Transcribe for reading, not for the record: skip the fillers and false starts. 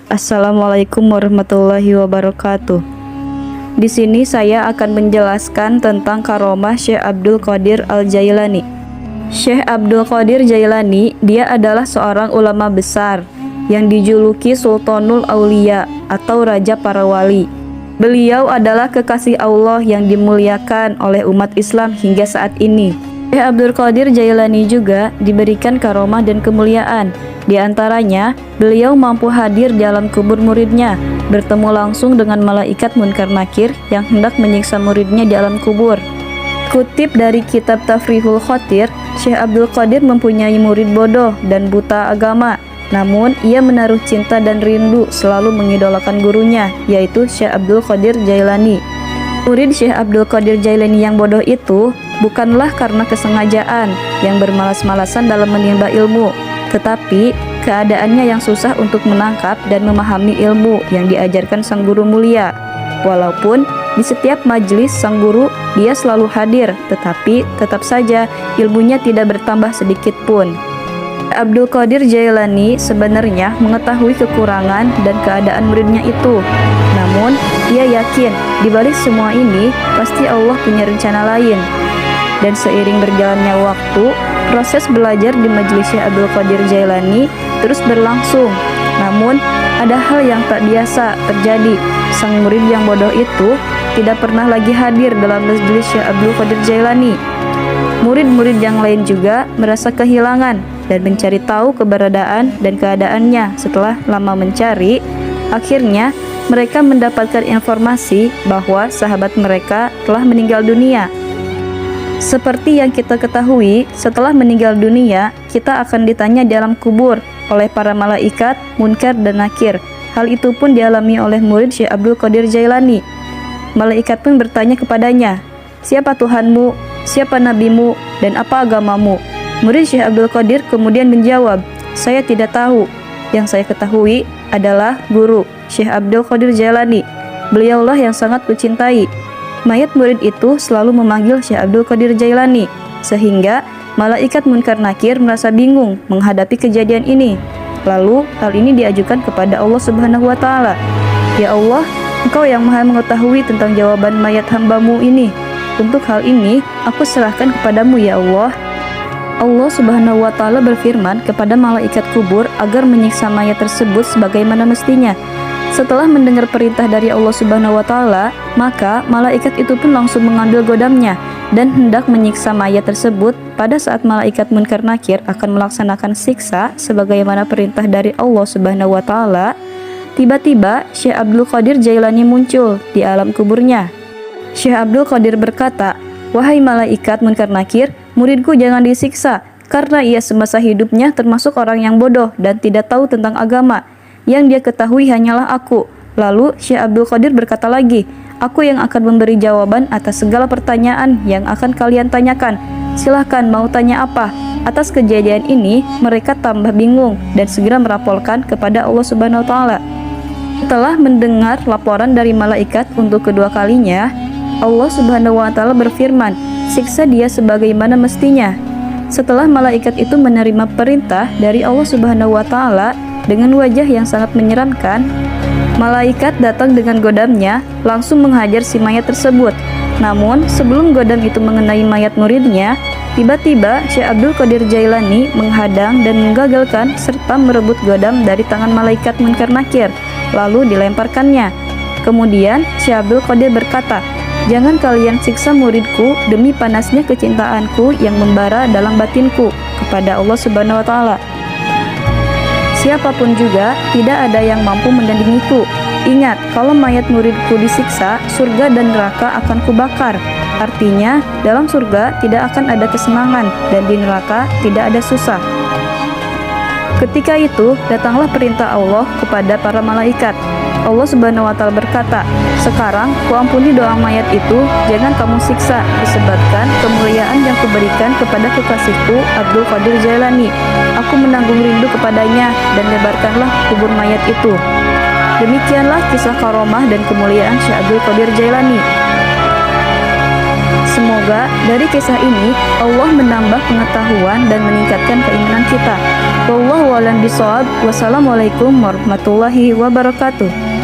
Assalamualaikum warahmatullahi wabarakatuh. Di sini saya akan menjelaskan tentang karomah Syekh Abdul Qadir Al-Jailani. Syekh Abdul Qadir Jailani, dia adalah seorang ulama besar yang dijuluki Sultanul Aulia atau Raja Para Wali. Beliau adalah kekasih Allah yang dimuliakan oleh umat Islam hingga saat ini. Syekh Abdul Qadir Jailani juga diberikan karomah dan kemuliaan. Di antaranya, beliau mampu hadir dalam kubur muridnya, bertemu langsung dengan malaikat Munkar Nakir yang hendak menyiksa muridnya di alam kubur. Kutip dari kitab Tafrihul Khotir, Syekh Abdul Qadir mempunyai murid bodoh dan buta agama. Namun, ia menaruh cinta dan rindu selalu mengidolakan gurunya, yaitu Syekh Abdul Qadir Jailani. Murid Syekh Abdul Qadir Jailani yang bodoh itu bukanlah karena kesengajaan yang bermalas-malasan dalam menimba ilmu, tetapi keadaannya yang susah untuk menangkap dan memahami ilmu yang diajarkan sang guru mulia. Walaupun di setiap majelis sang guru dia selalu hadir, tetapi tetap saja ilmunya tidak bertambah sedikit pun. Abdul Qadir Jailani sebenarnya mengetahui kekurangan dan keadaan muridnya itu. Namun, ia yakin di balik semua ini pasti Allah punya rencana lain. Dan seiring berjalannya waktu, proses belajar di majelis Syekh Abdul Qadir Jailani terus berlangsung. Namun, ada hal yang tak biasa terjadi. Sang murid yang bodoh itu tidak pernah lagi hadir dalam majelis Syekh Abdul Qadir Jailani. Murid-murid yang lain juga merasa kehilangan dan mencari tahu keberadaan dan keadaannya. Setelah lama mencari, akhirnya mereka mendapatkan informasi bahwa sahabat mereka telah meninggal dunia. Seperti yang kita ketahui, setelah meninggal dunia, kita akan ditanya di alam kubur oleh para malaikat, Munkar dan Nakir. Hal itu pun dialami oleh murid Syekh Abdul Qadir Jailani. Malaikat pun bertanya kepadanya, "Siapa Tuhanmu? Siapa nabimu? Dan apa agamamu?" Murid Syekh Abdul Qadir kemudian menjawab, "Saya tidak tahu. Yang saya ketahui adalah guru, Syekh Abdul Qadir Jailani. Beliaulah yang sangat kucintai." Mayat murid itu selalu memanggil Syekh Abdul Qadir Jailani, sehingga malaikat Munkar Nakir merasa bingung menghadapi kejadian ini. Lalu hal ini diajukan kepada Allah Subhanahu wa Ta'ala. "Ya Allah, Engkau yang Maha mengetahui tentang jawaban mayat hambamu ini. Untuk hal ini, aku serahkan kepadamu ya Allah." Allah Subhanahu wa Ta'ala berfirman kepada malaikat kubur agar menyiksa mayat tersebut sebagaimana mestinya. Setelah mendengar perintah dari Allah Subhanahu wa Ta'ala, maka malaikat itu pun langsung mengambil godamnya dan hendak menyiksa mayat tersebut. Pada saat malaikat Munkar Nakir akan melaksanakan siksa sebagaimana perintah dari Allah Subhanahu wa Ta'ala, tiba-tiba Syekh Abdul Qadir Jailani muncul di alam kuburnya. Syekh Abdul Qadir berkata, "Wahai malaikat Munkar Nakir, muridku jangan disiksa, karena ia semasa hidupnya termasuk orang yang bodoh dan tidak tahu tentang agama. Yang dia ketahui hanyalah aku." Lalu Syekh Abdul Qadir berkata lagi, "Aku yang akan memberi jawaban atas segala pertanyaan yang akan kalian tanyakan. Silahkan mau tanya apa." Atas kejadian ini, mereka tambah bingung dan segera melaporkan kepada Allah Subhanahu wa Ta'ala. Setelah mendengar laporan dari malaikat untuk kedua kalinya, Allah Subhanahu wa Ta'ala berfirman, "Siksa dia sebagaimana mestinya." Setelah malaikat itu menerima perintah dari Allah Subhanahu wa Ta'ala dengan wajah yang sangat menyeramkan, malaikat datang dengan godamnya langsung menghajar si mayat tersebut. Namun sebelum godam itu mengenai mayat muridnya, tiba-tiba Syekh Abdul Qadir Jailani menghadang dan menggagalkan serta merebut godam dari tangan malaikat Munkar Nakir, lalu dilemparkannya. Kemudian Syekh Abdul Qadir berkata, "Jangan kalian siksa muridku demi panasnya kecintaanku yang membara dalam batinku kepada Allah Subhanahu wa Ta'ala. Siapapun juga tidak ada yang mampu menandingiku. Ingat, kalau mayat muridku disiksa, surga dan neraka akan kubakar. Artinya, dalam surga tidak akan ada kesenangan dan di neraka tidak ada susah." Ketika itu, datanglah perintah Allah kepada para malaikat. Allah Subhanahu wa Ta'ala berkata, "Sekarang kuampuni doa mayat itu, jangan kamu siksa, disebabkan kemuliaan yang kuberikan kepada kekasihku Abdul Qadir Jailani. Aku menanggung rindu kepadanya dan lebarkanlah kubur mayat itu." Demikianlah kisah karomah dan kemuliaan Syekh Abdul Qadir Jailani. Semoga dari kisah ini Allah menambah pengetahuan dan meningkatkan keimanan kita. Wallahu a'lam bishawab. Wassalamualaikum warahmatullahi wabarakatuh.